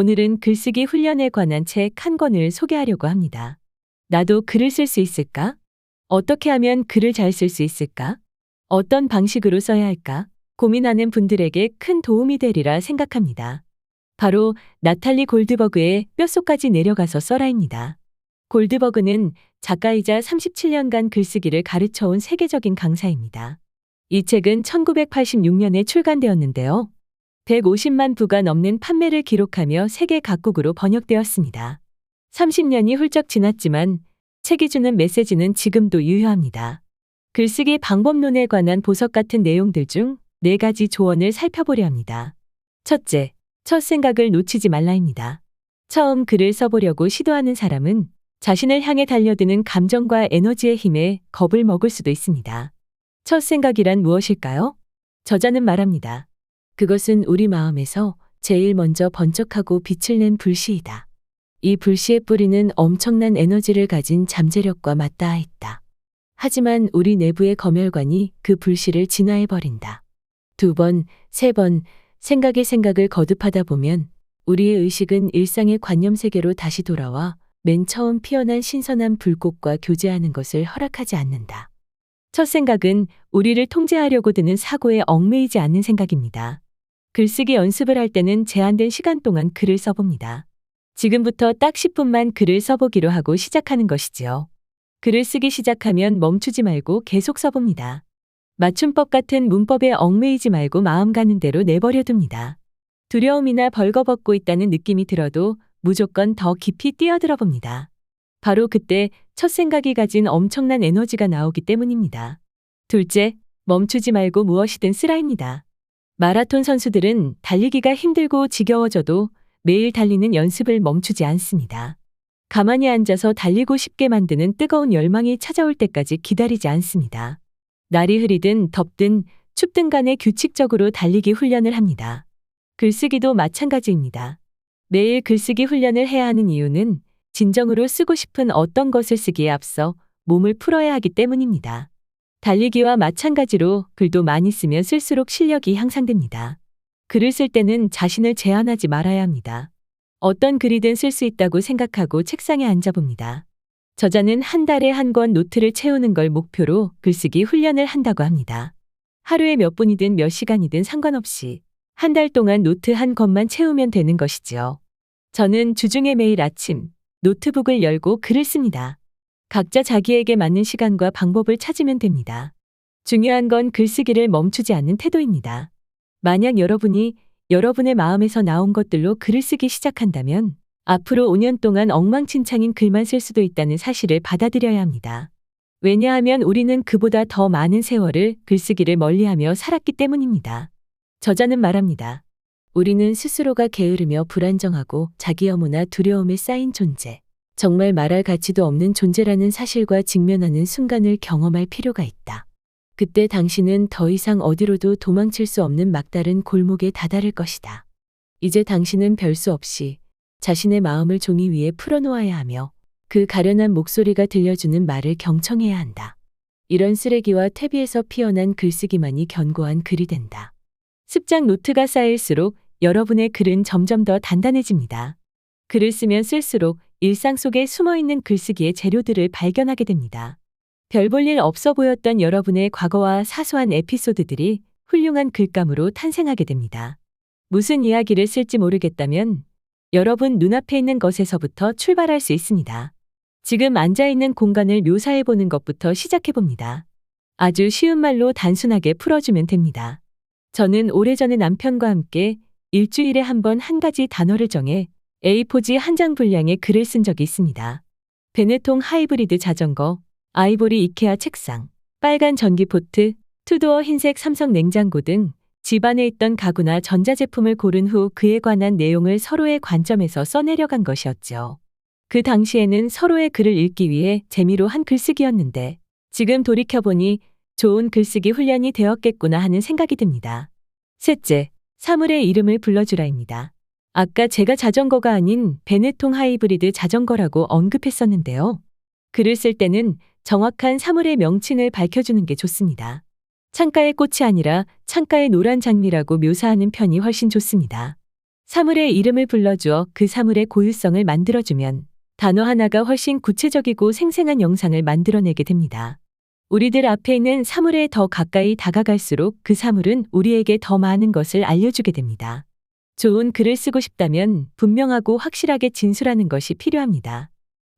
오늘은 글쓰기 훈련에 관한 책 한 권을 소개하려고 합니다. 나도 글을 쓸 수 있을까? 어떻게 하면 글을 잘 쓸 수 있을까? 어떤 방식으로 써야 할까? 고민하는 분들에게 큰 도움이 되리라 생각합니다. 바로 나탈리 골드버그의 뼛속까지 내려가서 써라입니다. 골드버그는 작가이자 37년간 글쓰기를 가르쳐온 세계적인 강사입니다. 이 책은 1986년에 출간되었는데요. 150만 부가 넘는 판매를 기록하며 세계 각국으로 번역되었습니다. 30년이 훌쩍 지났지만 책이 주는 메시지는 지금도 유효합니다. 글쓰기 방법론에 관한 보석 같은 내용들 중 4가지 조언을 살펴보려 합니다. 첫째, 첫 생각을 놓치지 말라입니다. 처음 글을 써보려고 시도하는 사람은 자신을 향해 달려드는 감정과 에너지의 힘에 겁을 먹을 수도 있습니다. 첫 생각이란 무엇일까요? 저자는 말합니다. 그것은 우리 마음에서 제일 먼저 번쩍하고 빛을 낸 불씨이다. 이 불씨의 뿌리는 엄청난 에너지를 가진 잠재력과 맞닿아 있다. 하지만 우리 내부의 검열관이 그 불씨를 진화해버린다. 2번, 3번 생각의 생각을 거듭하다 보면 우리의 의식은 일상의 관념 세계로 다시 돌아와 맨 처음 피어난 신선한 불꽃과 교제하는 것을 허락하지 않는다. 첫 생각은 우리를 통제하려고 드는 사고에 얽매이지 않는 생각입니다. 글쓰기 연습을 할 때는 제한된 시간 동안 글을 써봅니다. 지금부터 딱 10분만 글을 써보기로 하고 시작하는 것이지요. 글을 쓰기 시작하면 멈추지 말고 계속 써봅니다. 맞춤법 같은 문법에 얽매이지 말고 마음 가는 대로 내버려둡니다. 두려움이나 벌거벗고 있다는 느낌이 들어도 무조건 더 깊이 뛰어들어 봅니다. 바로 그때 첫 생각이 가진 엄청난 에너지가 나오기 때문입니다. 둘째, 멈추지 말고 무엇이든 쓰라입니다. 마라톤 선수들은 달리기가 힘들고 지겨워져도 매일 달리는 연습을 멈추지 않습니다. 가만히 앉아서 달리고 싶게 만드는 뜨거운 열망이 찾아올 때까지 기다리지 않습니다. 날이 흐리든 덥든 춥든 간에 규칙적으로 달리기 훈련을 합니다. 글쓰기도 마찬가지입니다. 매일 글쓰기 훈련을 해야 하는 이유는 진정으로 쓰고 싶은 어떤 것을 쓰기에 앞서 몸을 풀어야 하기 때문입니다. 달리기와 마찬가지로 글도 많이 쓰면 쓸수록 실력이 향상됩니다. 글을 쓸 때는 자신을 제한하지 말아야 합니다. 어떤 글이든 쓸 수 있다고 생각하고 책상에 앉아봅니다. 저자는 한 달에 한 권 노트를 채우는 걸 목표로 글쓰기 훈련을 한다고 합니다. 하루에 몇 분이든 몇 시간이든 상관없이 한 달 동안 노트 한 권만 채우면 되는 것이지요. 저는 주중에 매일 아침 노트북을 열고 글을 씁니다. 각자 자기에게 맞는 시간과 방법을 찾으면 됩니다. 중요한 건 글쓰기를 멈추지 않는 태도입니다. 만약 여러분이 여러분의 마음에서 나온 것들로 글을 쓰기 시작한다면 앞으로 5년 동안 엉망진창인 글만 쓸 수도 있다는 사실을 받아들여야 합니다. 왜냐하면 우리는 그보다 더 많은 세월을 글쓰기를 멀리하며 살았기 때문입니다. 저자는 말합니다. 우리는 스스로가 게으르며 불안정하고 자기 혐오나 두려움에 쌓인 존재, 정말 말할 가치도 없는 존재라는 사실과 직면하는 순간을 경험할 필요가 있다. 그때 당신은 더 이상 어디로도 도망칠 수 없는 막다른 골목에 다다를 것이다. 이제 당신은 별 수 없이 자신의 마음을 종이 위에 풀어놓아야 하며 그 가련한 목소리가 들려주는 말을 경청해야 한다. 이런 쓰레기와 퇴비에서 피어난 글쓰기만이 견고한 글이 된다. 습작 노트가 쌓일수록 여러분의 글은 점점 더 단단해집니다. 글을 쓰면 쓸수록 일상 속에 숨어있는 글쓰기의 재료들을 발견하게 됩니다. 별 볼 일 없어 보였던 여러분의 과거와 사소한 에피소드들이 훌륭한 글감으로 탄생하게 됩니다. 무슨 이야기를 쓸지 모르겠다면 여러분 눈앞에 있는 것에서부터 출발할 수 있습니다. 지금 앉아있는 공간을 묘사해보는 것부터 시작해봅니다. 아주 쉬운 말로 단순하게 풀어주면 됩니다. 저는 오래전에 남편과 함께 일주일에 한 번 한 가지 단어를 정해 A4지 한 장 분량의 글을 쓴 적이 있습니다. 베네통 하이브리드 자전거, 아이보리 이케아 책상, 빨간 전기포트, 투도어 흰색 삼성 냉장고 등 집안에 있던 가구나 전자제품을 고른 후 그에 관한 내용을 서로의 관점에서 써내려간 것이었죠. 그 당시에는 서로의 글을 읽기 위해 재미로 한 글쓰기였는데 지금 돌이켜보니 좋은 글쓰기 훈련이 되었겠구나 하는 생각이 듭니다. 셋째, 사물의 이름을 불러주라입니다. 아까 제가 자전거가 아닌 베네통 하이브리드 자전거라고 언급했었는데요. 글을 쓸 때는 정확한 사물의 명칭을 밝혀주는 게 좋습니다. 창가의 꽃이 아니라 창가의 노란 장미라고 묘사하는 편이 훨씬 좋습니다. 사물의 이름을 불러주어 그 사물의 고유성을 만들어주면 단어 하나가 훨씬 구체적이고 생생한 영상을 만들어내게 됩니다. 우리들 앞에 있는 사물에 더 가까이 다가갈수록 그 사물은 우리에게 더 많은 것을 알려주게 됩니다. 좋은 글을 쓰고 싶다면 분명하고 확실하게 진술하는 것이 필요합니다.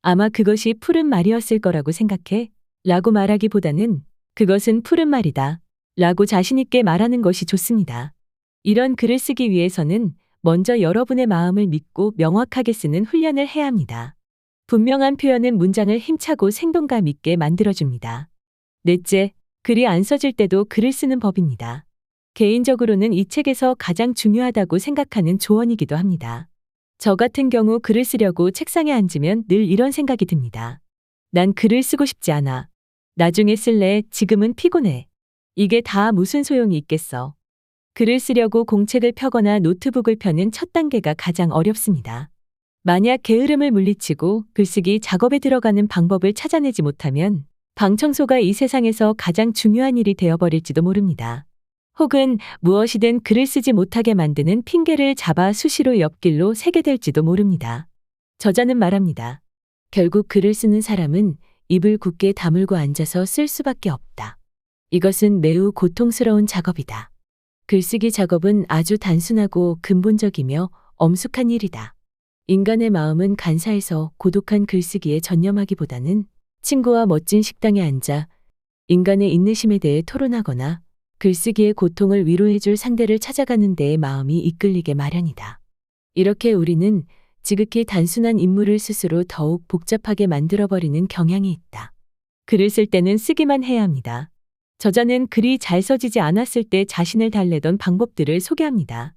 아마 그것이 푸른 말이었을 거라고 생각해 라고 말하기보다는 그것은 푸른 말이다 라고 자신있게 말하는 것이 좋습니다. 이런 글을 쓰기 위해서는 먼저 여러분의 마음을 믿고 명확하게 쓰는 훈련을 해야 합니다. 분명한 표현은 문장을 힘차고 생동감 있게 만들어줍니다. 넷째, 글이 안 써질 때도 글을 쓰는 법입니다. 개인적으로는 이 책에서 가장 중요하다고 생각하는 조언이기도 합니다. 저 같은 경우 글을 쓰려고 책상에 앉으면 늘 이런 생각이 듭니다. 난 글을 쓰고 싶지 않아. 나중에 쓸래. 지금은 피곤해. 이게 다 무슨 소용이 있겠어. 글을 쓰려고 공책을 펴거나 노트북을 펴는 첫 단계가 가장 어렵습니다. 만약 게으름을 물리치고 글쓰기 작업에 들어가는 방법을 찾아내지 못하면 방 청소가 이 세상에서 가장 중요한 일이 되어버릴지도 모릅니다. 혹은 무엇이든 글을 쓰지 못하게 만드는 핑계를 잡아 수시로 옆길로 새게 될지도 모릅니다. 저자는 말합니다. 결국 글을 쓰는 사람은 입을 굳게 다물고 앉아서 쓸 수밖에 없다. 이것은 매우 고통스러운 작업이다. 글쓰기 작업은 아주 단순하고 근본적이며 엄숙한 일이다. 인간의 마음은 간사해서 고독한 글쓰기에 전념하기보다는 친구와 멋진 식당에 앉아 인간의 인내심에 대해 토론하거나 글쓰기의 고통을 위로해줄 상대를 찾아가는 데에 마음이 이끌리게 마련이다. 이렇게 우리는 지극히 단순한 임무를 스스로 더욱 복잡하게 만들어버리는 경향이 있다. 글을 쓸 때는 쓰기만 해야 합니다. 저자는 글이 잘 써지지 않았을 때 자신을 달래던 방법들을 소개합니다.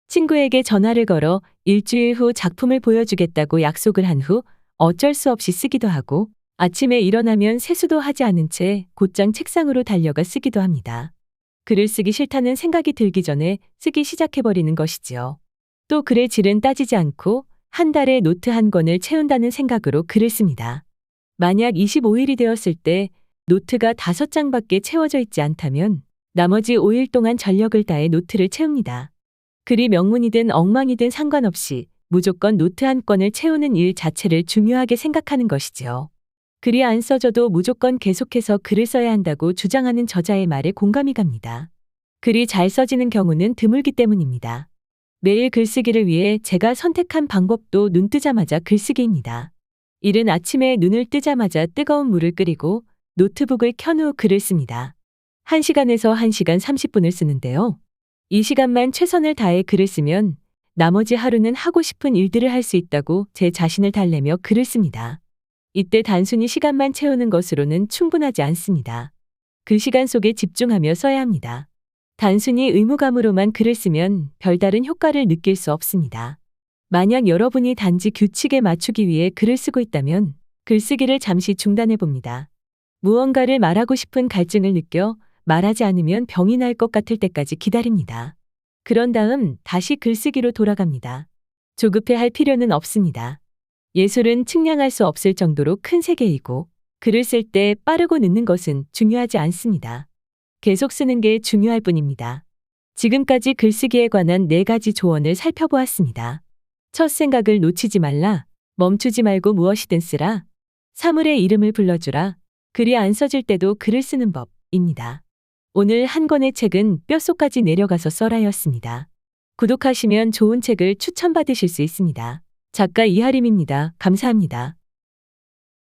친구에게 전화를 걸어 일주일 후 작품을 보여주겠다고 약속을 한 후 어쩔 수 없이 쓰기도 하고 아침에 일어나면 세수도 하지 않은 채 곧장 책상으로 달려가 쓰기도 합니다. 글을 쓰기 싫다는 생각이 들기 전에 쓰기 시작해버리는 것이지요. 또 글의 질은 따지지 않고 한 달에 노트 한 권을 채운다는 생각으로 글을 씁니다. 만약 25일이 되었을 때 노트가 5장밖에 채워져 있지 않다면 나머지 5일 동안 전력을 다해 노트를 채웁니다. 글이 명문이든 엉망이든 상관없이 무조건 노트 한 권을 채우는 일 자체를 중요하게 생각하는 것이지요. 글이 안 써져도 무조건 계속해서 글을 써야 한다고 주장하는 저자의 말에 공감이 갑니다. 글이 잘 써지는 경우는 드물기 때문입니다. 매일 글쓰기를 위해 제가 선택한 방법도 눈 뜨자마자 글쓰기입니다. 이른 아침에 눈을 뜨자마자 뜨거운 물을 끓이고 노트북을 켠 후 글을 씁니다. 1시간에서 1시간 30분을 쓰는데요. 이 시간만 최선을 다해 글을 쓰면 나머지 하루는 하고 싶은 일들을 할 수 있다고 제 자신을 달래며 글을 씁니다. 이때 단순히 시간만 채우는 것으로는 충분하지 않습니다. 그 시간 속에 집중하며 써야 합니다. 단순히 의무감으로만 글을 쓰면 별다른 효과를 느낄 수 없습니다. 만약 여러분이 단지 규칙에 맞추기 위해 글을 쓰고 있다면 글쓰기를 잠시 중단해 봅니다. 무언가를 말하고 싶은 갈증을 느껴 말하지 않으면 병이 날 것 같을 때까지 기다립니다. 그런 다음 다시 글쓰기로 돌아갑니다. 조급해 할 필요는 없습니다. 예술은 측량할 수 없을 정도로 큰 세계이고 글을 쓸 때 빠르고 늦는 것은 중요하지 않습니다. 계속 쓰는 게 중요할 뿐입니다. 지금까지 글쓰기에 관한 4가지 조언을 살펴보았습니다. 첫 생각을 놓치지 말라. 멈추지 말고 무엇이든 쓰라. 사물의 이름을 불러주라. 글이 안 써질 때도 글을 쓰는 법입니다. 오늘 한 권의 책은 뼛속까지 내려가서 써라였습니다. 구독하시면 좋은 책을 추천받으실 수 있습니다. 작가 이하림입니다. 감사합니다.